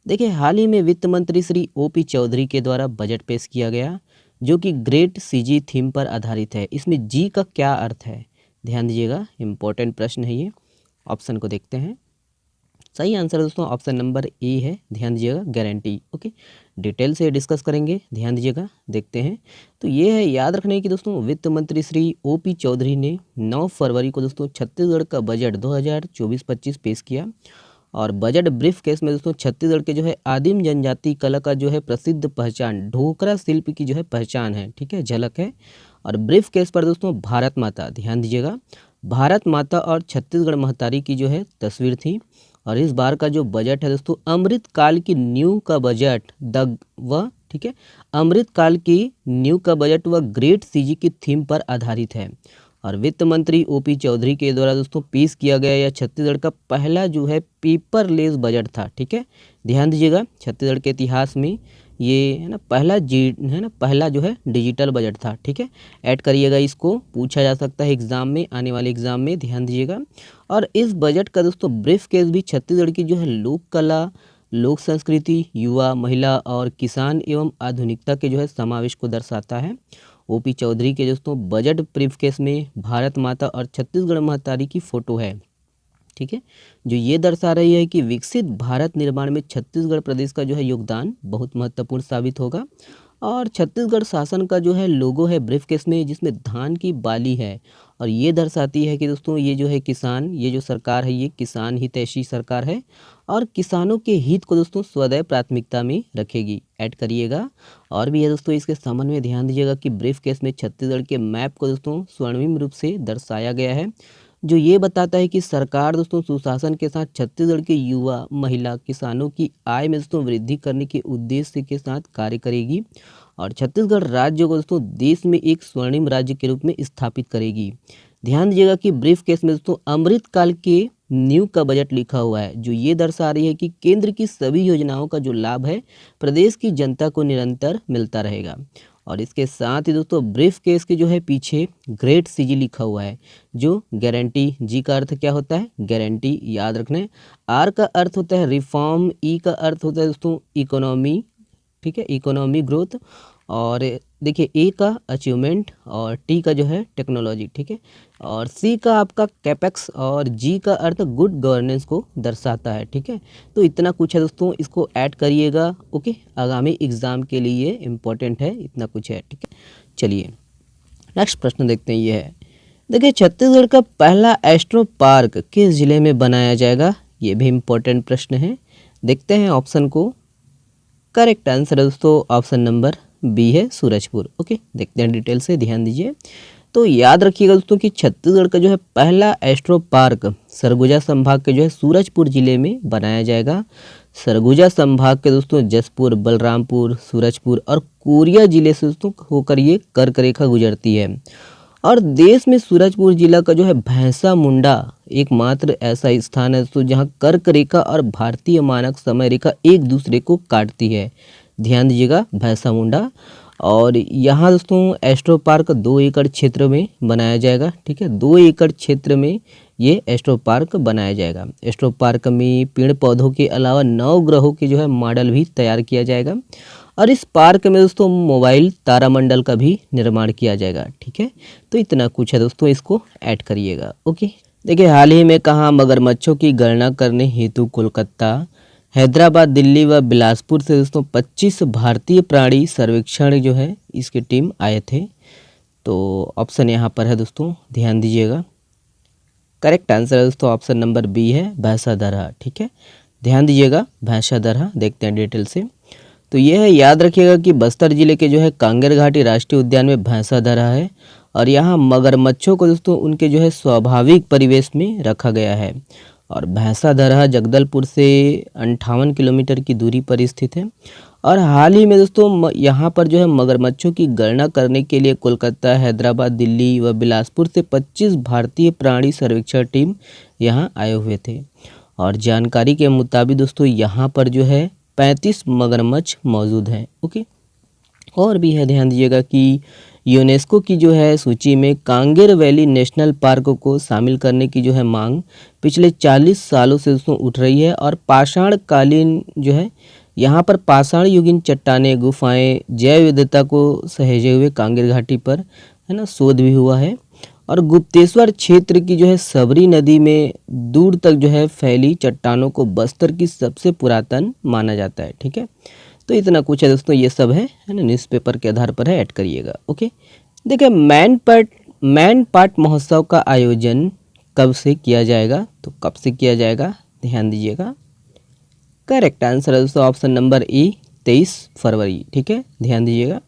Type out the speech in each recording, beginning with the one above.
देखिए हाल ही में वित्त मंत्री श्री ओपी चौधरी के द्वारा बजट पेश किया गया जो कि ग्रेट सीजी थीम पर आधारित है। इसमें जी का क्या अर्थ है? ध्यान दीजिएगा, इम्पोर्टेंट प्रश्न है ये। ऑप्शन को देखते हैं। सही आंसर दोस्तों ऑप्शन नंबर ए है। ध्यान दीजिएगा, गारंटी। ओके, डिटेल से डिस्कस करेंगे, ध्यान दीजिएगा। देखते हैं तो ये है, याद रखने की दोस्तों, वित्त मंत्री श्री ओपी चौधरी ने 9 फरवरी को दोस्तों छत्तीसगढ़ का बजट 2024-25 पेश किया। और बजट ब्रीफ केस में दोस्तों छत्तीसगढ़ के जो है आदिम जनजाति कला का जो है प्रसिद्ध पहचान ढोकरा शिल्प की जो है पहचान है, ठीक है, झलक है। और ब्रीफ केस पर दोस्तों भारत माता, ध्यान दीजिएगा, भारत माता और छत्तीसगढ़ महतारी की जो है तस्वीर थी। और इस बार का जो बजट है दोस्तों अमृत काल की न्यू का बजट ठीक है, अमृत काल की न्यू का बजट व ग्रेट सीजी की थीम पर आधारित है। और वित्त मंत्री ओपी चौधरी के द्वारा दोस्तों पेश किया गया यह छत्तीसगढ़ का पहला जो है पेपरलेस बजट था, ठीक है। ध्यान दीजिएगा, छत्तीसगढ़ के इतिहास में ये है ना पहला जो है डिजिटल बजट था, ठीक है। ऐड करिएगा, इसको पूछा जा सकता है एग्जाम में, आने वाले एग्जाम में, ध्यान दीजिएगा। और इस बजट का दोस्तों ब्रीफ केस भी छत्तीसगढ़ की जो है लोक कला, लोक संस्कृति, युवा, महिला और किसान एवं आधुनिकता के जो है समावेश को दर्शाता है। ओपी चौधरी के दोस्तों बजट ब्रीफ केस में भारत माता और छत्तीसगढ़ महतारी की फोटो है, ठीक है, जो ये दर्शा रही है कि विकसित भारत निर्माण में छत्तीसगढ़ प्रदेश का जो है योगदान बहुत महत्वपूर्ण साबित होगा। और छत्तीसगढ़ शासन का जो है लोगो है ब्रीफ केस में, जिसमें धान की बाली है। और ये दर्शाती है कि दोस्तों ये जो है किसान, ये जो सरकार है ये किसान हितैषी सरकार है और किसानों के हित को दोस्तों सदैव प्राथमिकता में रखेगी। ऐड करिएगा। और भी है दोस्तों इसके संबंध में ध्यान दीजिएगा कि ब्रीफ केस में छत्तीसगढ़ के मैप को दोस्तों स्वर्णिम रूप से दर्शाया गया है, जो ये बताता है कि सरकार दोस्तों सुशासन के साथ छत्तीसगढ़ के युवा, महिला, किसानों की आय में दोस्तों वृद्धि करने के उद्देश्य के साथ कार्य करेगी। और छत्तीसगढ़ राज्य को दोस्तों देश में एक स्वर्णिम राज्य के रूप में स्थापित करेगी। ध्यान दीजिएगा कि ब्रीफ केस में दोस्तों अमृत काल के न्यू का बजट लिखा हुआ है, जो ये दर्शा रही है कि केंद्र की सभी योजनाओं का जो लाभ है प्रदेश की जनता को निरंतर मिलता रहेगा। और इसके साथ ही दोस्तों ब्रीफ केस के जो है पीछे ग्रेट सीजी लिखा हुआ है, जो गारंटी। जी का अर्थ क्या होता है? गारंटी, याद रखना। आर का अर्थ होता है रिफॉर्म, ई का अर्थ होता है दोस्तों इकोनॉमी, ठीक है, इकोनॉमी ग्रोथ। और देखिए ए का अचीवमेंट और टी का जो है टेक्नोलॉजी, ठीक है। और सी का आपका कैपेक्स और जी का अर्थ गुड गवर्नेंस को दर्शाता है, ठीक है। तो इतना कुछ है दोस्तों, इसको ऐड करिएगा। ओके, आगामी एग्जाम के लिए इम्पोर्टेंट है, इतना कुछ है, ठीक है। चलिए नेक्स्ट प्रश्न देखते हैं। ये है, देखिए छत्तीसगढ़ का पहला एस्ट्रो पार्क किस जिले में बनाया जाएगा? ये भी इम्पोर्टेंट प्रश्न है। देखते हैं ऑप्शन को। करेक्ट आंसर है दोस्तों ऑप्शन नंबर बी है, सूरजपुर। ओके, देखते हैं डिटेल से, ध्यान दीजिए। तो याद रखिएगा दोस्तों कि छत्तीसगढ़ का जो है पहला एस्ट्रो पार्क सरगुजा संभाग के जो है सूरजपुर जिले में बनाया जाएगा। सरगुजा संभाग के दोस्तों जसपुर, बलरामपुर, सूरजपुर और कोरिया जिले से दोस्तों होकर ये कर्क रेखा गुजरती है। और देश में सूरजपुर जिला का जो है भैंसा मुंडा एकमात्र ऐसा स्थान है दोस्तों जहाँ कर्क रेखा और भारतीय मानक समय रेखा एक दूसरे को काटती है। ध्यान दीजिएगा, भैंसा मुंडा। और यहाँ दोस्तों एस्ट्रो पार्क 2 एकड़ क्षेत्र में बनाया जाएगा, ठीक है। 2 एकड़ क्षेत्र में ये एस्ट्रो पार्क बनाया जाएगा। एस्ट्रो पार्क में पेड़ पौधों के अलावा 9 ग्रहों के जो है मॉडल भी तैयार किया जाएगा। और इस पार्क में दोस्तों मोबाइल तारामंडल का भी निर्माण किया जाएगा, ठीक है। तो इतना कुछ है दोस्तों, इसको ऐड करिएगा। ओके, देखिए हाल ही में कहाँ मगरमच्छों की गणना करने हेतु कोलकाता, हैदराबाद, दिल्ली व बिलासपुर से दोस्तों 25 भारतीय प्राणी सर्वेक्षण जो है इसकी टीम आए थे। तो ऑप्शन यहाँ पर है दोस्तों, ध्यान दीजिएगा। करेक्ट आंसर है दोस्तों ऑप्शन नंबर बी है, भैंसादरहा, ठीक है। ध्यान दीजिएगा, भैंसादरहा। देखते हैं डिटेल से। तो ये है, याद रखिएगा कि बस्तर जिले के जो है कांगेर घाटी राष्ट्रीय उद्यान में भैंसादरहा है। और यहाँ मगरमच्छों को दोस्तों उनके जो है स्वाभाविक परिवेश में रखा गया है। और भैंसादरहा जगदलपुर से 58 किलोमीटर की दूरी पर स्थित है। और हाल ही में दोस्तों यहाँ पर जो है मगरमच्छों की गणना करने के लिए कोलकाता, हैदराबाद, दिल्ली व बिलासपुर से 25 भारतीय प्राणी सर्वेक्षण टीम यहाँ आए हुए थे। और जानकारी के मुताबिक दोस्तों यहाँ पर जो है 35 मगरमच्छ मौजूद हैं। ओके, और भी है, ध्यान दीजिएगा कि यूनेस्को की जो है सूची में कांगेर वैली नेशनल पार्क को शामिल करने की जो है मांग पिछले 40 सालों से दोस्तों उठ रही है। और पाषाण कालीन जो है यहाँ पर पाषाण युगीन चट्टानें, गुफाएं, जैव विविधता को सहेजे हुए कांगेर घाटी पर है ना शोध भी हुआ है। और गुप्तेश्वर क्षेत्र की जो है सबरी नदी में दूर तक जो है फैली चट्टानों को बस्तर की सबसे पुरातन माना जाता है। ठीक है, तो इतना कुछ है दोस्तों, ये सब है ना, न्यूज़पेपर के आधार पर है, ऐड करिएगा। ओके, देखिए मैन पाट महोत्सव का आयोजन कब से किया जाएगा, तो कब से किया जाएगा ध्यान दीजिएगा। करेक्ट आंसर है दोस्तों ऑप्शन नंबर ई 23 फरवरी। ठीक है, ध्यान दीजिएगा।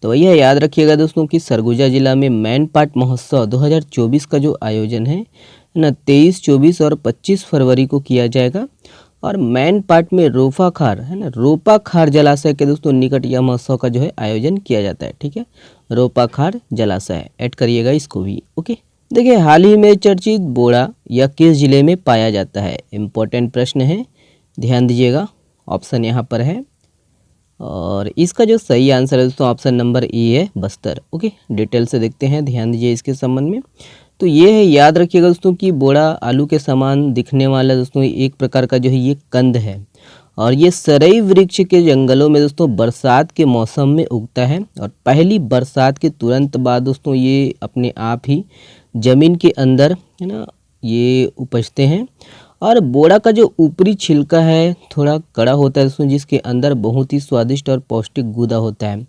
तो भैया याद रखिएगा दोस्तों कि सरगुजा जिला में मैन पाट महोत्सव 2024 का जो आयोजन है ना 23, 24 और 25 फरवरी को किया जाएगा। और मैन पाट में रोपाखार है ना, रोपाखार जलाशय के दोस्तों निकट यह महोत्सव का जो है आयोजन किया जाता है। ठीक है, रोपाखार जलाशय ऐड करिएगा इसको भी। ओके, देखिए हाल ही में चर्चित बोड़ा यह किस जिले में पाया जाता है, इम्पोर्टेंट प्रश्न है, ध्यान दीजिएगा। ऑप्शन यहाँ पर है और इसका जो सही आंसर है दोस्तों ऑप्शन नंबर ई है बस्तर। ओके, डिटेल से देखते हैं, ध्यान दीजिए इसके संबंध में। तो ये है, याद रखिएगा दोस्तों कि बोड़ा आलू के समान दिखने वाला दोस्तों एक प्रकार का जो है ये कंद है। और ये सरई वृक्ष के जंगलों में दोस्तों बरसात के मौसम में उगता है। और पहली बरसात के तुरंत बाद दोस्तों ये अपने आप ही ज़मीन के अंदर है ना ये उपजते हैं। और बोड़ा का जो ऊपरी छिलका है थोड़ा कड़ा होता है दोस्तों, जिसके अंदर बहुत ही स्वादिष्ट और पौष्टिक गूदा होता है।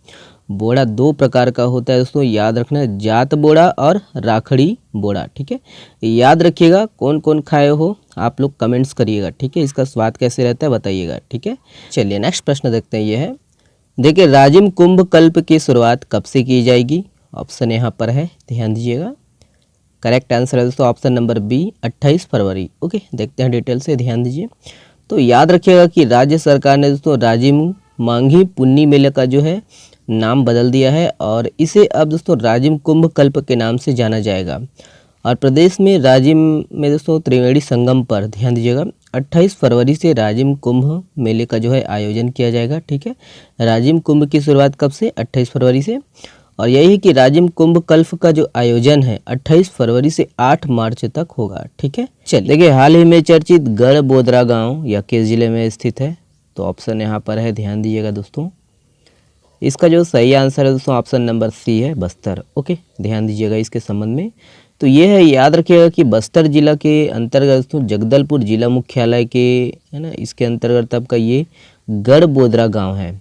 बोड़ा 2 प्रकार का होता है दोस्तों, याद रखना, जात बोड़ा और राखड़ी बोड़ा। ठीक है, याद रखिएगा। कौन कौन खाए हो आप लोग कमेंट्स करिएगा। ठीक है, इसका स्वाद कैसे रहता है बताइएगा। ठीक है, चलिए नेक्स्ट प्रश्न देखते हैं। ये है, देखिए राजिम कुंभ कल्प की शुरुआत कब से की जाएगी, ऑप्शन यहाँ पर है, ध्यान दीजिएगा। करेक्ट आंसर है दोस्तों ऑप्शन नंबर बी 28 फरवरी। ओके, देखते हैं डिटेल से, ध्यान दीजिए। तो याद रखिएगा कि राज्य सरकार ने दोस्तों राजिम मांगी पुन्नी मेले का जो है नाम बदल दिया है और इसे अब दोस्तों राजिम कुंभ कल्प के नाम से जाना जाएगा। और प्रदेश में राजिम में दोस्तों त्रिवेणी संगम पर ध्यान दीजिएगा 28 फरवरी से राजिम कुंभ मेले का जो है आयोजन किया जाएगा। ठीक है, राजिम कुंभ की शुरुआत कब से, 28 फरवरी से। और यही है कि राजिम कुंभ कल्प का जो आयोजन है 28 फरवरी से 8 मार्च तक होगा। ठीक है, चलिए देखिए हाल ही में चर्चित गढ़ बोदरा गांव यह किस जिले में स्थित है, तो ऑप्शन यहाँ पर है, ध्यान दीजिएगा दोस्तों। इसका जो सही आंसर है दोस्तों ऑप्शन नंबर सी है बस्तर। ओके, ध्यान दीजिएगा इसके संबंध में। तो ये है, याद रखिएगा कि बस्तर जिला के अंतर्गत दोस्तों जगदलपुर जिला मुख्यालय के है ना इसके अंतर्गत आपका ये गढ़ बोदरा गाँव है।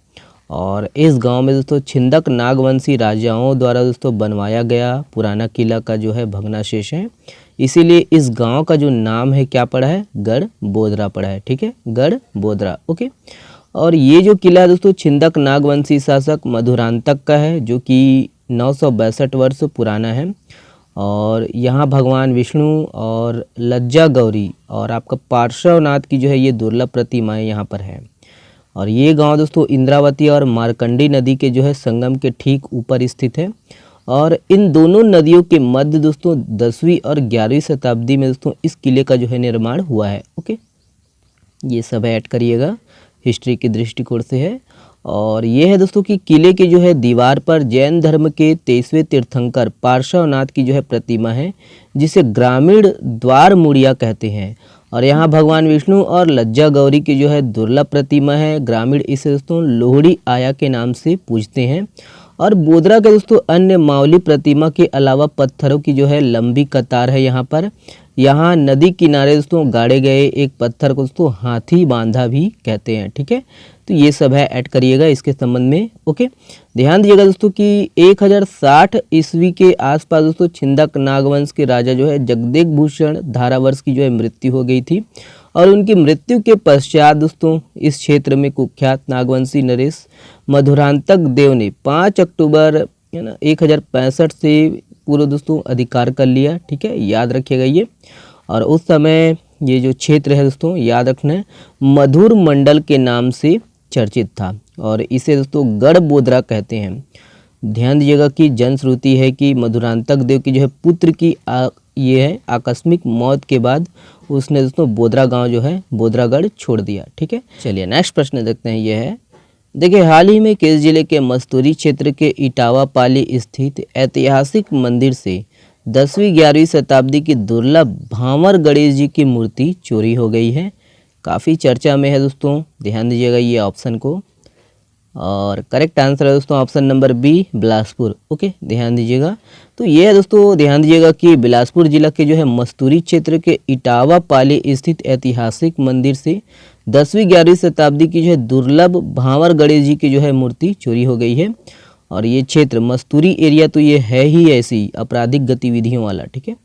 और इस गांव में दोस्तों छिंदक नागवंशी राजाओं द्वारा दोस्तों बनवाया गया पुराना किला का जो है भग्नाशेष है, इसीलिए इस गांव का जो नाम है क्या पड़ा है, गढ़ बोदरा पड़ा है। ठीक है, गढ़ बोदरा। ओके, और ये जो किला है दोस्तों छिंदक नागवंशी शासक मधुरांतक का है, जो कि 962 वर्ष पुराना है। और यहाँ भगवान विष्णु और लज्जा गौरी और आपका पार्श्वनाथ की जो है ये दुर्लभ प्रतिमाएँ यहाँ पर है। और ये गांव दोस्तों इंद्रावती और मार्कंडी नदी के जो है संगम के ठीक ऊपर स्थित है। और इन दोनों नदियों के मध्य दोस्तों 10वीं और 11वीं शताब्दी में दोस्तों इस किले का जो है निर्माण हुआ है। ओके, ये सब ऐड करिएगा, हिस्ट्री के दृष्टिकोण से है। और ये है दोस्तों कि किले की जो है दीवार पर जैन धर्म के 23वें तीर्थंकर पार्श्वनाथ की जो है प्रतिमा है, जिसे ग्रामीण द्वार मुड़िया कहते हैं। और यहाँ भगवान विष्णु और लज्जा गौरी की जो है दुर्लभ प्रतिमा है, ग्रामीण इसे दोस्तों लोहड़ी आया के नाम से पूजते हैं। और बोदरा के दोस्तों अन्य मावली प्रतिमा के अलावा पत्थरों की जो है लंबी कतार है यहाँ पर। यहाँ नदी किनारे दोस्तों गाड़े गए एक पत्थर को दोस्तों हाथी बांधा भी कहते हैं। ठीक है, तो ये सब है, ऐड करिएगा इसके संबंध में। ओके, ध्यान दीजिएगा दोस्तों कि 1060 ईस्वी के आसपास दोस्तों छिंदक नागवंश के राजा जो है जगदेक भूषण धारावर्ष की जो है मृत्यु हो गई थी। और उनकी मृत्यु के पश्चात दोस्तों इस क्षेत्र में कुख्यात नागवंशी नरेश मधुरांतक देव ने 5 अक्टूबर है ना 1065 से पूर्व दोस्तों अधिकार कर लिया। ठीक है, याद रखिएगा ये। और उस समय ये जो क्षेत्र है दोस्तों याद रखना है मधुर मंडल के नाम से चर्चित था और इसे दोस्तों गढ़ बोदरा कहते हैं। ध्यान दीजिएगा कि जनश्रुति है कि मधुरांतक देव की जो है पुत्र की ये है आकस्मिक मौत के बाद उसने दोस्तों बोदरा गांव जो है बोदरागढ़ छोड़ दिया। ठीक है, चलिए नेक्स्ट प्रश्न देखते हैं। ये है, देखिए, हाल ही में किस जिले के मस्तूरी क्षेत्र के इटावा पाली स्थित ऐतिहासिक मंदिर से 10वीं-11वीं शताब्दी की दुर्लभ भांवर गणेश जी की मूर्ति चोरी हो गई है। काफ़ी चर्चा में है दोस्तों, ध्यान दीजिएगा ये ऑप्शन को। और करेक्ट आंसर है दोस्तों option number B, Bilaspur. Okay, ध्यान दीजिएगा। तो ये है दोस्तों, ध्यान दीजिएगा कि बिलासपुर जिला के जो है मस्तूरी क्षेत्र के इटावा पाली स्थित ऐतिहासिक मंदिर से 10वीं-11वीं शताब्दी की जो है दुर्लभ भांवर गणेश जी की जो है मूर्ति चोरी हो गई है। और ये क्षेत्र मस्तूरी एरिया तो ये है ही ऐसी आपराधिक गतिविधियों वाला, ठीक है।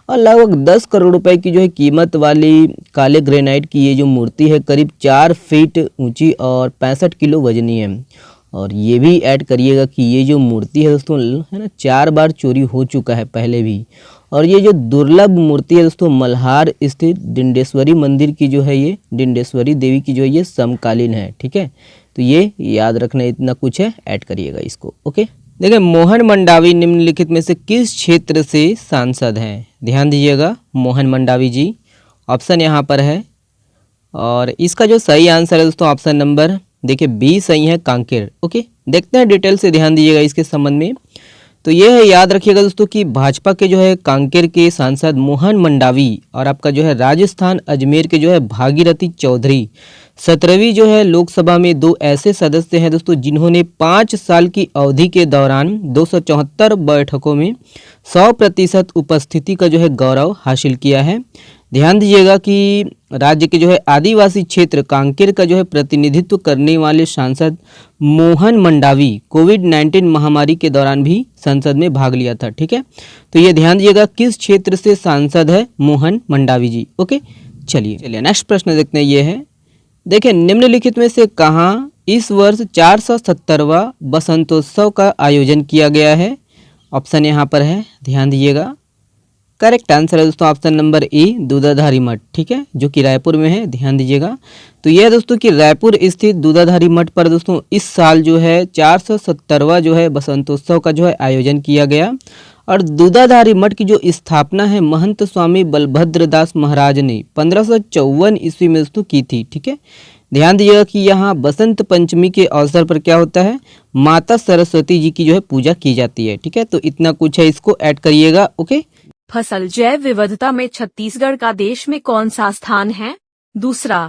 और लगभग 10 करोड़ रुपए की जो है कीमत वाली काले ग्रेनाइट की ये जो मूर्ति है करीब 4 फीट ऊंची और 65 किलो वजनी है। और ये भी ऐड करिएगा कि ये जो मूर्ति है दोस्तों है ना 4 बार चोरी हो चुका है पहले भी। और ये जो दुर्लभ मूर्ति है दोस्तों मल्हार स्थित डिंडेश्वरी मंदिर की जो है ये डिंडेश्वरी देवी की जो है ये समकालीन है, ठीक है। तो ये याद रखना, इतना कुछ है, ऐड करिएगा इसको। ओके, देखिए मोहन मंडावी निम्नलिखित में से किस क्षेत्र से सांसद हैं? ध्यान दीजिएगा, मोहन मंडावी जी ऑप्शन यहाँ पर है। और इसका जो सही आंसर है दोस्तों ऑप्शन नंबर देखिए बी सही है, कांकेर। ओके, देखते हैं डिटेल से, ध्यान दीजिएगा इसके संबंध में। तो ये है, याद रखिएगा दोस्तों कि भाजपा के जो है कांकेर के सांसद मोहन मंडावी और आपका जो है राजस्थान अजमेर के जो है भागीरथी चौधरी 17वीं जो है लोकसभा में 2 ऐसे सदस्य हैं दोस्तों जिन्होंने 5 साल की अवधि के दौरान 274 बैठकों में 100% उपस्थिति का जो है गौरव हासिल किया है। ध्यान दीजिएगा कि राज्य के जो है आदिवासी क्षेत्र कांकेर का जो है प्रतिनिधित्व करने वाले सांसद मोहन मंडावी कोविड-19 महामारी के दौरान भी संसद में भाग लिया था, ठीक है। तो ये ध्यान दीजिएगा किस क्षेत्र से सांसद है मोहन मंडावी जी। ओके, चलिए नेक्स्ट प्रश्न देखते हैं। ये है, देखिए निम्नलिखित में से कहाँ इस वर्ष 470वां बसंतोत्सव का आयोजन किया गया है? ऑप्शन यहाँ पर है, ध्यान दीजिएगा। करेक्ट आंसर है दोस्तों ऑप्शन नंबर ए, दूधाधारी मठ, ठीक है, जो कि रायपुर में है। ध्यान दीजिएगा। तो यह दोस्तों कि रायपुर स्थित दूधाधारी मठ पर दोस्तों इस साल जो है 470वां जो है बसंतोत्सव का जो है आयोजन किया गया। और दूधाधारी मठ की जो स्थापना है महंत स्वामी बलभद्र दास महाराज ने 1554 ईस्वी में दोस्तों की थी, ठीक है। ध्यान दीजिएगा कि यहाँ बसंत पंचमी के अवसर पर क्या होता है, माता सरस्वती जी की जो है पूजा की जाती है, ठीक है। तो इतना कुछ है, इसको ऐड करिएगा। ओके, फसल जैव विविधता में छत्तीसगढ़ का देश में कौन सा स्थान है? दूसरा,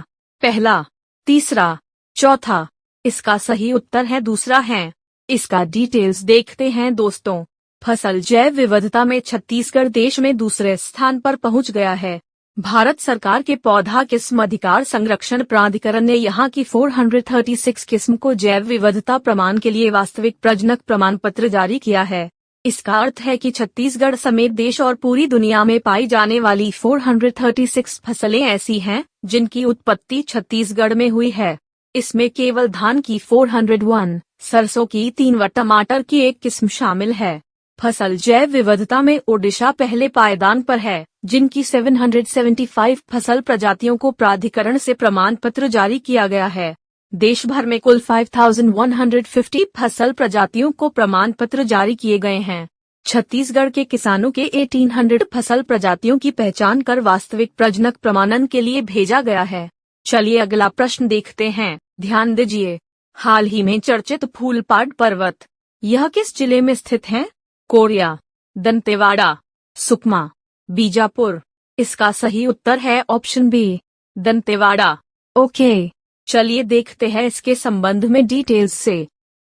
पहला, तीसरा, चौथा। इसका सही उत्तर है दूसरा है। इसका डिटेल्स देखते हैं दोस्तों। फसल जैव विविधता में छत्तीसगढ़ देश में दूसरे स्थान पर पहुंच गया है। भारत सरकार के पौधा किस्म अधिकार संरक्षण प्राधिकरण ने यहाँ की 436 किस्म को जैव विविधता प्रमाण के लिए वास्तविक प्रजनक प्रमाण पत्र जारी किया है। इसका अर्थ है कि छत्तीसगढ़ समेत देश और पूरी दुनिया में पाई जाने वाली 436 फसलें ऐसी हैं जिनकी उत्पत्ति छत्तीसगढ़ में हुई है। इसमें केवल धान की 401, सरसों की 3 व टमाटर की 1 किस्म शामिल है। फसल जैव विविधता में ओडिशा पहले पायदान पर है, जिनकी 775 फसल प्रजातियों को प्राधिकरण से प्रमाण पत्र जारी किया गया है। देश भर में कुल 5150 फसल प्रजातियों को प्रमाण पत्र जारी किए गए हैं। छत्तीसगढ़ के किसानों के 1800 फसल प्रजातियों की पहचान कर वास्तविक प्रजनक प्रमाणन के लिए भेजा गया है। चलिए अगला प्रश्न देखते हैं, ध्यान दीजिए। हाल ही में चर्चित फूलपाड़ पर्वत यह किस जिले में स्थित है? कोरिया, दंतेवाड़ा, सुकमा, बीजापुर। इसका सही उत्तर है ऑप्शन बी, दंतेवाड़ा। ओके, चलिए देखते हैं इसके संबंध में डिटेल्स से।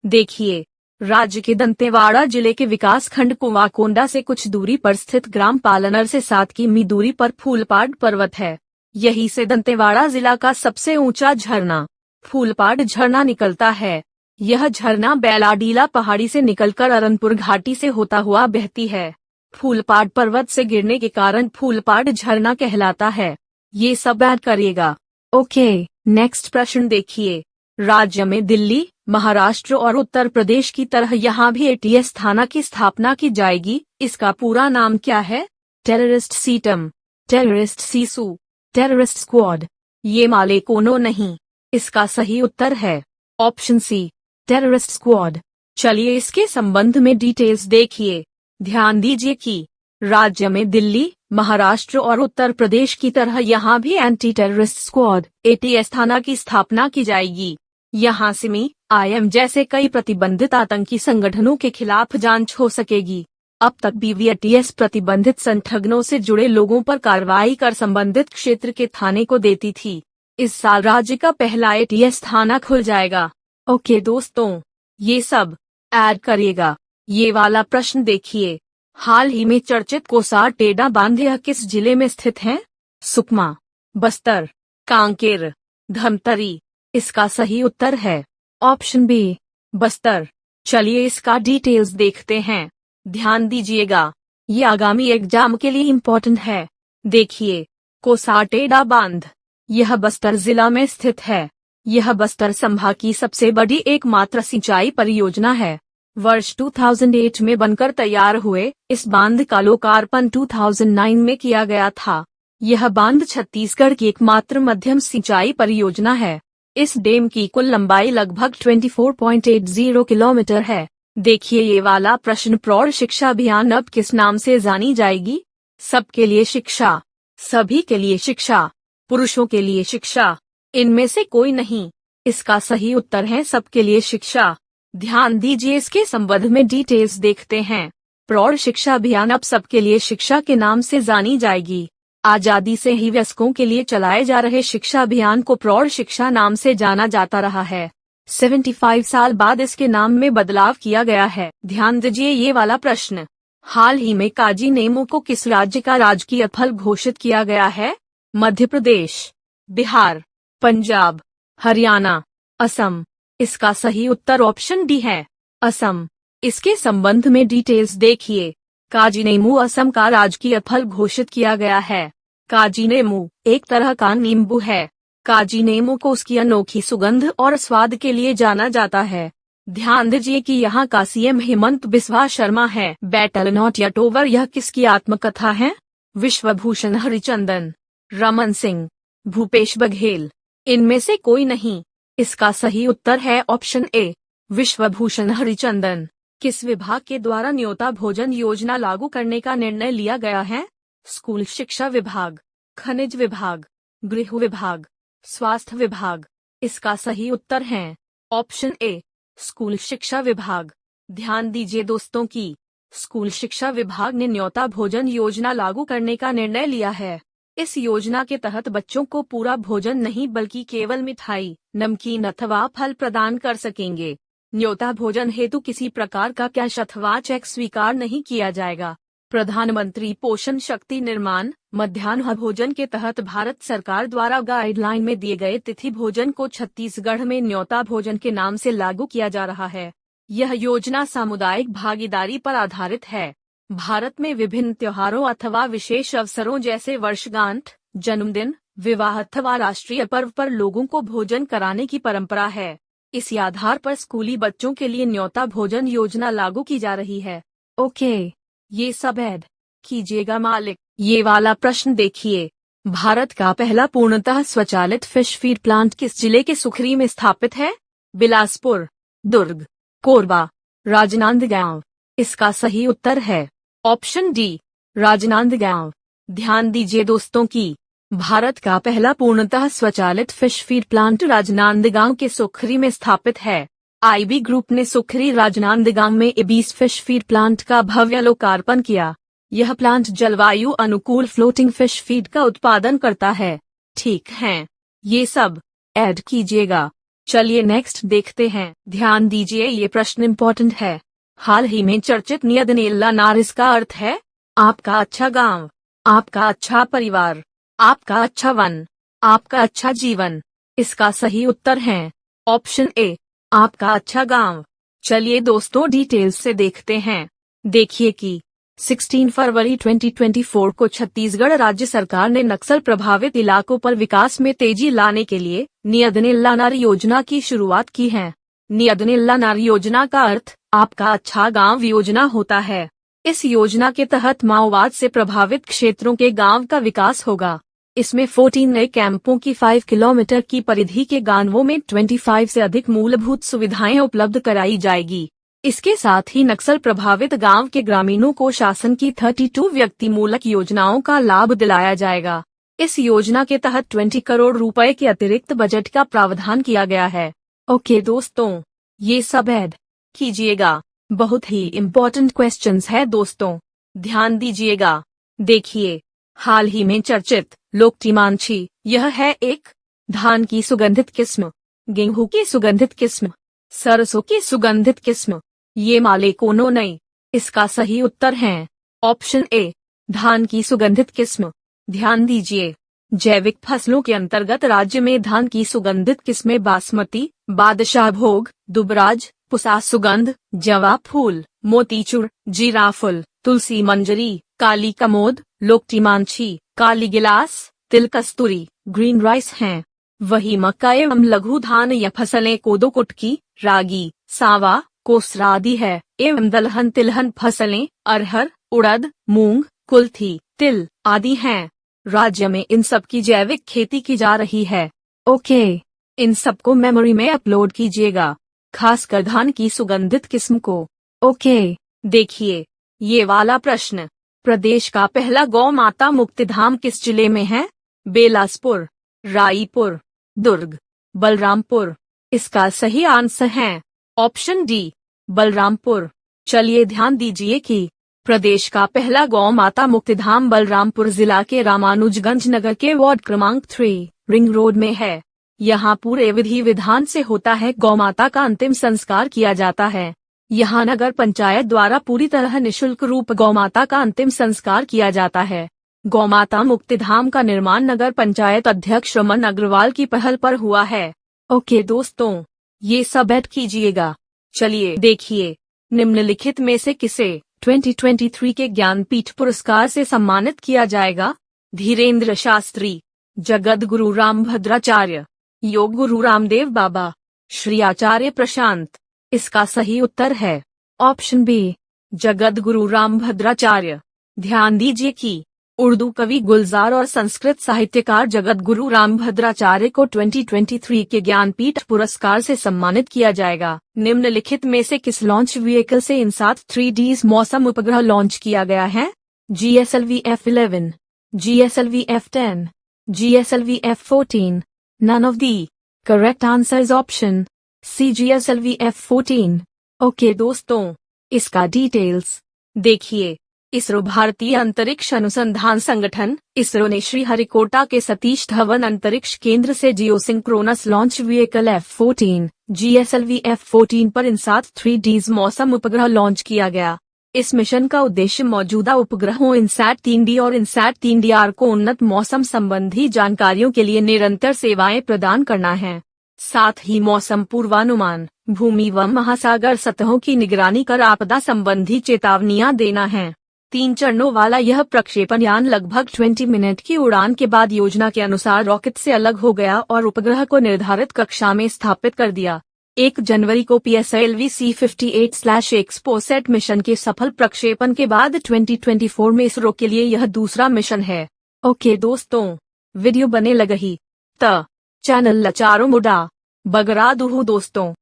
देखिए, राज्य के दंतेवाड़ा जिले के विकास खंड कुआकोंडा से कुछ दूरी पर स्थित ग्राम पालनर से 7 किमी दूरी पर फूलपाड़ पर्वत है। यहीं से दंतेवाड़ा जिला का सबसे ऊंचा झरना फूलपाड़ झरना निकलता है। यह झरना बैलाडीला पहाड़ी से निकलकर अरनपुर घाटी से होता हुआ बहती है। फूलपाड़ पर्वत से गिरने के कारण फूलपाड़ झरना कहलाता है। ये सब ऐड करिएगा। ओके, नेक्स्ट प्रश्न देखिए। राज्य में दिल्ली, महाराष्ट्र और उत्तर प्रदेश की तरह यहाँ भी एटीएस थाना की स्थापना की जाएगी। इसका पूरा नाम क्या है? टेररिस्ट सीटम, टेररिस्ट सीसू, टेररिस्ट स्क्वाड। ये माले कोनो नहीं। इसका सही उत्तर है ऑप्शन सी, टेररिस्ट स्क्वाड। चलिए इसके संबंध में डिटेल्स देखिए। ध्यान दीजिए कि राज्य में दिल्ली, महाराष्ट्र और उत्तर प्रदेश की तरह यहाँ भी एंटी टेररिस्ट स्क्वाड एटीएस थाना की स्थापना की जाएगी। यहाँ सिमी, IM जैसे कई प्रतिबंधित आतंकी संगठनों के खिलाफ जांच हो सकेगी। अब तक BVATS प्रतिबंधित संगठनों से जुड़े लोगों पर कार्रवाई कर संबंधित क्षेत्र के थाने को देती थी। इस साल राज्य का पहला ATS थाना खुल जाएगा। ओके दोस्तों, ये सब ऐड करिएगा। ये वाला प्रश्न देखिए, हाल ही में चर्चित कोसार टेढ़ा बांध यह किस जिले में स्थित है? सुकमा, बस्तर, कांकेर, धमतरी। इसका सही उत्तर है ऑप्शन बी, बस्तर। चलिए इसका डिटेल्स देखते हैं। ध्यान दीजिएगा, ये आगामी एग्जाम के लिए इम्पोर्टेंट है। देखिए, कोसार टेढ़ा बांध यह बस्तर जिला में स्थित है। यह बस्तर संभाग की सबसे बड़ी एकमात्र सिंचाई परियोजना है। वर्ष 2008 में बनकर तैयार हुए इस बांध का लोकार्पण 2009 में किया गया था। यह बांध छत्तीसगढ़ की एकमात्र मध्यम सिंचाई परियोजना है। इस डैम की कुल लंबाई लगभग 24.80 किलोमीटर है। देखिए ये वाला प्रश्न, प्रौढ़ शिक्षा अभियान अब किस नाम से जानी जाएगी? सबके लिए शिक्षा, सभी के लिए शिक्षा, पुरुषों के लिए शिक्षा, इनमें से कोई नहीं। इसका सही उत्तर है सबके लिए शिक्षा। ध्यान दीजिए, इसके संबंध में डिटेल्स देखते हैं। प्रौढ़ शिक्षा अभियान अब सबके लिए शिक्षा के नाम से जानी जाएगी। आजादी से ही वयस्कों के लिए चलाए जा रहे शिक्षा अभियान को प्रौढ़ शिक्षा नाम से जाना जाता रहा है। 75 साल बाद इसके नाम में बदलाव किया गया है। ध्यान दीजिए ये वाला प्रश्न, हाल ही में काजी नेमू को किस राज्य का राजकीय फल घोषित किया गया है? मध्य प्रदेश, बिहार, पंजाब, हरियाणा, असम। इसका सही उत्तर ऑप्शन डी है, असम। इसके संबंध में डिटेल्स देखिए। काजी नेमू असम का राजकीय फल घोषित किया गया है। काजी नेमू एक तरह का नींबू है। काजी नेमू को उसकी अनोखी सुगंध और स्वाद के लिए जाना जाता है। ध्यान दीजिए कि यहाँ का CM हेमंत बिस्वा शर्मा है। बैटल नॉट येट ओवर यह किसकी आत्मकथा है? विश्वभूषण हरिचंदन, रमन सिंह, भूपेश बघेल, इनमें से कोई नहीं। इसका सही उत्तर है ऑप्शन ए, विश्वभूषण हरिचंदन। किस विभाग के द्वारा न्योता भोजन योजना लागू करने का निर्णय लिया गया है? स्कूल शिक्षा विभाग, खनिज विभाग, गृह विभाग, स्वास्थ्य विभाग। इसका सही उत्तर है ऑप्शन ए, स्कूल शिक्षा विभाग। ध्यान दीजिए दोस्तों की स्कूल शिक्षा विभाग ने न्योता भोजन योजना लागू करने का निर्णय लिया है। इस योजना के तहत बच्चों को पूरा भोजन नहीं बल्कि केवल मिठाई, नमकीन अथवा फल प्रदान कर सकेंगे। न्योता भोजन हेतु किसी प्रकार का कैश अथवा चेक स्वीकार नहीं किया जाएगा। प्रधानमंत्री पोषण शक्ति निर्माण मध्याह्न भोजन के तहत भारत सरकार द्वारा गाइडलाइन में दिए गए तिथि भोजन को छत्तीसगढ़ में न्योता भोजन के नाम से लागू किया जा रहा है। यह योजना सामुदायिक भागीदारी पर आधारित है। भारत में विभिन्न त्योहारों अथवा विशेष अवसरों जैसे वर्षगांठ, जन्मदिन, विवाह अथवा राष्ट्रीय पर्व पर लोगों को भोजन कराने की परंपरा है। इसी आधार पर स्कूली बच्चों के लिए न्योता भोजन योजना लागू की जा रही है। ओके, ये सब ऐड कीजिएगा मालिक। ये वाला प्रश्न देखिए, भारत का पहला पूर्णतः स्वचालित फिश फीड प्लांट किस जिले के सुखरी में स्थापित है? बिलासपुर, दुर्ग, कोरबा, राजनांदगांव। इसका सही उत्तर है ऑप्शन डी, राजनांदगांव। ध्यान दीजिए दोस्तों की भारत का पहला पूर्णतः स्वचालित फिश फीड प्लांट राजनांदगांव के सुखरी में स्थापित है। IB ग्रुप ने सुखरी राजनांदगांव में 20 फिश फीड प्लांट का भव्य लोकार्पण किया। यह प्लांट जलवायु अनुकूल फ्लोटिंग फिश फीड का उत्पादन करता है। ठीक है, ये सब ऐड कीजिएगा। चलिए नेक्स्ट देखते हैं। ध्यान दीजिए ये प्रश्न इम्पोर्टेंट है। हाल ही में चर्चित नियदनेल्ला नार इसका अर्थ है आपका अच्छा गांव, आपका अच्छा परिवार, आपका अच्छा वन, आपका अच्छा जीवन। इसका सही उत्तर है ऑप्शन ए, आपका अच्छा गांव। चलिए दोस्तों डिटेल्स से देखते हैं। देखिए कि 16 फरवरी 2024 को छत्तीसगढ़ राज्य सरकार ने नक्सल प्रभावित इलाकों पर विकास में तेजी लाने के लिए नियदनेल्ला नार योजना की शुरुआत की है। नियदनेल्ला नार योजना का अर्थ आपका अच्छा गांव योजना होता है। इस योजना के तहत माओवाद से प्रभावित क्षेत्रों के गांव का विकास होगा। इसमें 14 नए कैंपों की 5 किलोमीटर की परिधि के गांवों में 25 से अधिक मूलभूत सुविधाएं उपलब्ध कराई जाएगी। इसके साथ ही नक्सल प्रभावित गांव के ग्रामीणों को शासन की 32 व्यक्ति मूलक योजनाओं का लाभ दिलाया जाएगा। इस योजना के तहत 20 करोड़ रुपए के अतिरिक्त बजट का प्रावधान किया गया है। ओके दोस्तों, ये सब ऐड कीजिएगा। बहुत ही इम्पोर्टेंट क्वेश्चंस है दोस्तों, ध्यान दीजिएगा। देखिए, हाल ही में चर्चित लोकटिमांची, यह है एक धान की सुगंधित किस्म, गेहूं की सुगंधित किस्म, सरसों की सुगंधित किस्म, ये माले कोनो नहीं। इसका सही उत्तर है ऑप्शन ए, धान की सुगंधित किस्म। ध्यान दीजिए, जैविक फसलों के अंतर्गत राज्य में धान की सुगंधित किस्में बासमती, बादशाह भोग, दुबराज, पुसा सुगंध, जवा फूल, मोतीचूर, जीरा फुल, तुलसी मंजरी, काली कमोद, लोकटिमांची, काली गिलास, तिल कस्तूरी, ग्रीन राइस हैं। वही मक्का एवं लघु धान या फसलें कोदो कुटकी, रागी, सांवा, कोसरा आदि है एवं दलहन तिलहन फसलें अरहर, उड़द, मूंग, कुल्थी, तिल आदि हैं। राज्य में इन सब की जैविक खेती की जा रही है। ओके, इन सबको मेमोरी में अपलोड कीजिएगा, खासकर धान की सुगंधित किस्म को। ओके, देखिए ये वाला प्रश्न, प्रदेश का पहला गौ माता मुक्तिधाम किस जिले में है? बेलासपुर, रायपुर, दुर्ग, बलरामपुर। इसका सही आंसर है ऑप्शन डी, बलरामपुर। चलिए ध्यान दीजिए कि प्रदेश का पहला गौ माता मुक्तिधाम बलरामपुर जिला के रामानुजगंज नगर के वार्ड क्रमांक 3 रिंग रोड में है। यहाँ पूरे विधि विधान से होता है गौ माता का अंतिम संस्कार किया जाता है। यहाँ नगर पंचायत द्वारा पूरी तरह निशुल्क रूप गौ माता का अंतिम संस्कार किया जाता है। गौ माता मुक्तिधाम का निर्माण नगर पंचायत अध्यक्ष रमन अग्रवाल की पहल पर हुआ है। ओके दोस्तों, ये सब ऐड कीजिएगा। चलिए देखिए, निम्नलिखित में से किसे 2023 के ज्ञानपीठ पुरस्कार से सम्मानित किया जाएगा? धीरेन्द्र शास्त्री, जगत गुरु रामभद्राचार्य, योग गुरु रामदेव बाबा, श्री आचार्य प्रशांत। इसका सही उत्तर है ऑप्शन बी, जगत गुरु रामभद्राचार्य। ध्यान दीजिए कि उर्दू कवि गुलजार और संस्कृत साहित्यकार जगत गुरु रामभद्राचार्य को 2023 के ज्ञानपीठ पुरस्कार से सम्मानित किया जाएगा। निम्नलिखित में से किस लॉन्च व्हीकल से इनसाट 3D मौसम उपग्रह लॉन्च किया गया है? GSLV F11, GSLV F10, GSLV F14। None of the correct answer is option C, GSLV F14। Okay दोस्तों, इसका डिटेल्स देखिए। इसरो भारतीय अंतरिक्ष अनुसंधान संगठन इसरो ने श्रीहरिकोटा के सतीश धवन अंतरिक्ष केंद्र से geosynchronous launch vehicle F14 GSLV F14 पर इनसाट 3D मौसम उपग्रह लॉन्च किया गया। इस मिशन का उद्देश्य मौजूदा उपग्रहों इनसैट 3D और इनसैट 3DR को उन्नत मौसम संबंधी जानकारियों के लिए निरंतर सेवाएं प्रदान करना है। साथ ही मौसम पूर्वानुमान, भूमि व महासागर सतहों की निगरानी कर आपदा संबंधी चेतावनियां देना है। 3 चरणों वाला यह प्रक्षेपण यान लगभग 20 मिनट की उड़ान के बाद योजना के अनुसार रॉकेट से अलग हो गया और उपग्रह को निर्धारित कक्षा में स्थापित कर दिया। 1 जनवरी को PSLV C58/Exposat मिशन के सफल प्रक्षेपण के बाद 2024 में इसरो के लिए यह दूसरा मिशन है। ओके दोस्तों, वीडियो बने लगी त चैनल लचारो मुडा बगरा दूहू दोस्तों।